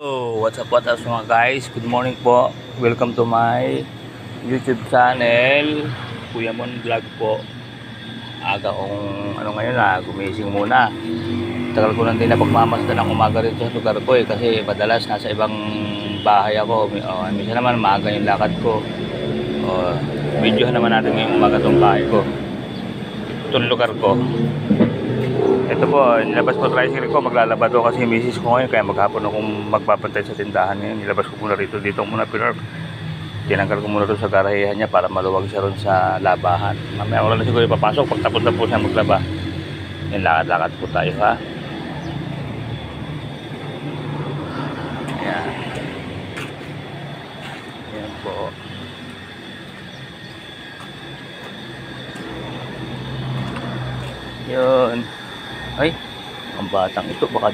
So, what's up mga guys? Good morning po. Welcome to my YouTube channel. Kuya Mon Vlog po. Aga kong ngayon gumising muna. Tagal ko lang din na pagmamasdan ng umaga rin sa lugar ko kasi madalas nasa ibang bahay ako. Minsan naman maaga yung lakad ko. Videohan naman natin ngayong umaga tong bahay ko. Itong lugar ko. Ito po, nilabas po tricycle ko, maglalaba doon kasi misis ko ngayon, kaya maghapon akong magpapantay sa tindahan ngayon. Nilabas ko muna dito muna pinark. Tinanggal ko muna doon sa garahehan niya para maluwag siya ron sa labahan. Mamaya wala na siguro ipapasok, pagtapos na po siya maglaba. Yan, lakad-lakad po tayo ha. Ayan. Ayan po. Yun. Ay, ang batang ito baka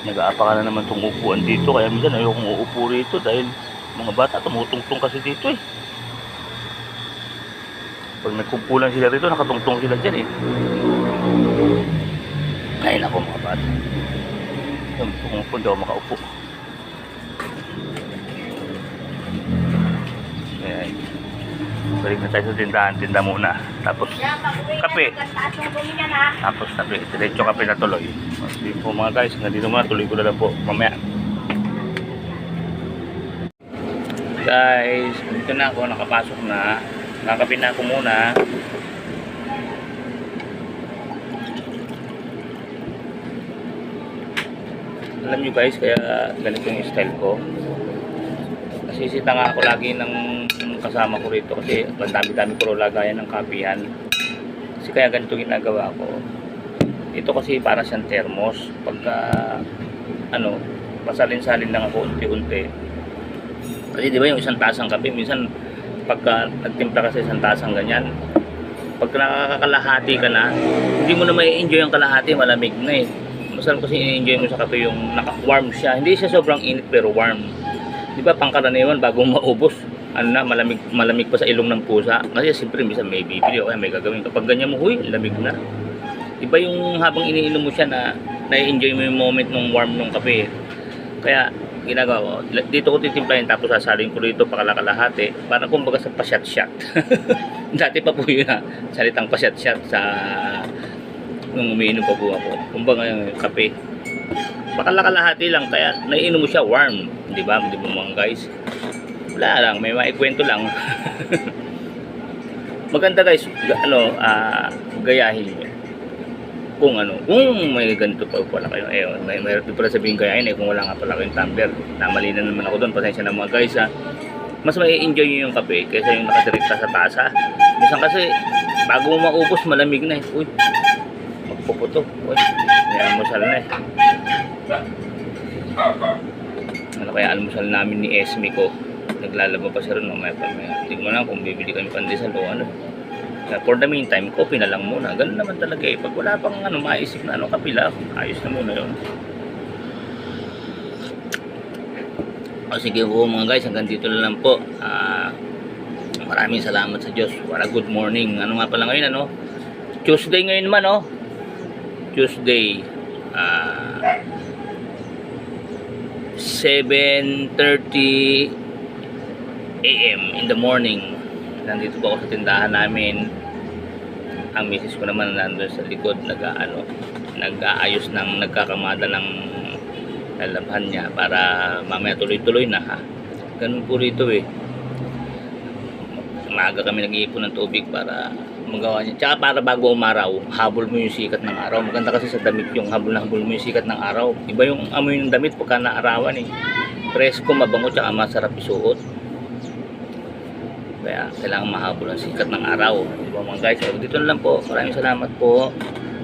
nag-aapaka na naman itong upuan dito, kaya minsan ayokong uupo rito dahil mga bata tumutungtong kasi dito pag may kumpulan sila rito nakatungtong sila dyan ay nako mga bata yung tumupo daw makaupo. Ayan, balik na tayo sa tinda muna, tapos kape, tapos kape, diretso kape na tuloy. Sige po mga guys, nandito muna, tuloy ko na lang po mamaya. Guys, dito na ako, nakapasok na, nakakape na ako muna. Alam nyo guys, kaya ganito yung style ko. Nasisita nga ako lagi ng kasama ko rito kasi ang dami-dami ko lagayan ng kapihan. Kasi kaya ganito ginagawa ko. Ito kasi para siyang thermos. Pagka pasalin-salin lang ako unti-unti. Kasi di ba yung isang tasang kape, minsan pagka nagtimpla kasi isang tasang ganyan, pag nakakalahati ka na, hindi mo na may enjoy ang kalahati, malamig na Masarap kasi i-enjoy mo sa kape yung naka-warm siya. Hindi siya sobrang init pero warm. Di ba pangkaraniwan bago maubos, malamig pa sa ilong ng pusa. Kasi siyempre minsan may bibili o kaya may gagawin. Kapag ganyan mo, huy, lamig na. Iba yung habang iniinom mo siya na na-enjoy mo yung moment ng warm ng kape. Kaya ginagawa ko, dito ko titimplahin tapos sasalin ko rito pakakalahati. Parang kumbaga sa pa-shot-shot. Dati pa po yun salitang pa-shot-shot sa nung umiinom pa po ako. Kumbaga yung kape. Pakakalahati lang kaya naiinom mo siya warm. Di ba mga guys? Wala lang, may maikwento lang. Maganda guys, gayahin nyo. Kung may ganito pa pala kayo, mayroon pala sabihin gayahin kung wala nga pala kayong tumbler. Namali na naman ako doon, pasensya na mga guys Mas mai-enjoy nyo yung kape kaysa yung nakadirekta sa tasa. Minsan kasi, bago mo maubos, malamig na Uy, magpuputo. Uy, may almusal na kaya almusal namin ni Esme ko. Naglalaba pa siya rin mamaya. Tingnan mo lang kung bibili kami pandesal o for the meantime, coffee na lang muna. Ganun naman talaga pag wala pang maisip na kapila, ayos na muna yun. Sige po mga guys, hanggang dito na lang po. Maraming salamat sa Diyos. Para good morning. Nga pala ngayon Tuesday ngayon naman Tuesday 7:30 AM in the morning. Nandito po ako sa tindahan namin. Ang misis ko naman nandun sa likod nag-aayos ng nagkakamada ng lalabhan niya para mamaya tuloy-tuloy na ganun po rito maaga kami nag-iipon ng tubig para magawa niya. Tsaka para bago umaraw, habol mo yung sikat ng araw. Maganda kasi sa damit yung habol mo yung sikat ng araw. Iba yung amoy ng damit pagka naarawan presko, mabango, tsaka masarap isuot. Kaya kailangan mahabol ang sikat ng araw. Diba mga guys? Dito na lang po. Maraming salamat po.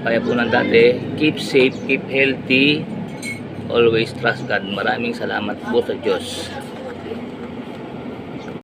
Kaya po ng dati. Keep safe, keep healthy. Always trust God. Maraming salamat po sa Diyos.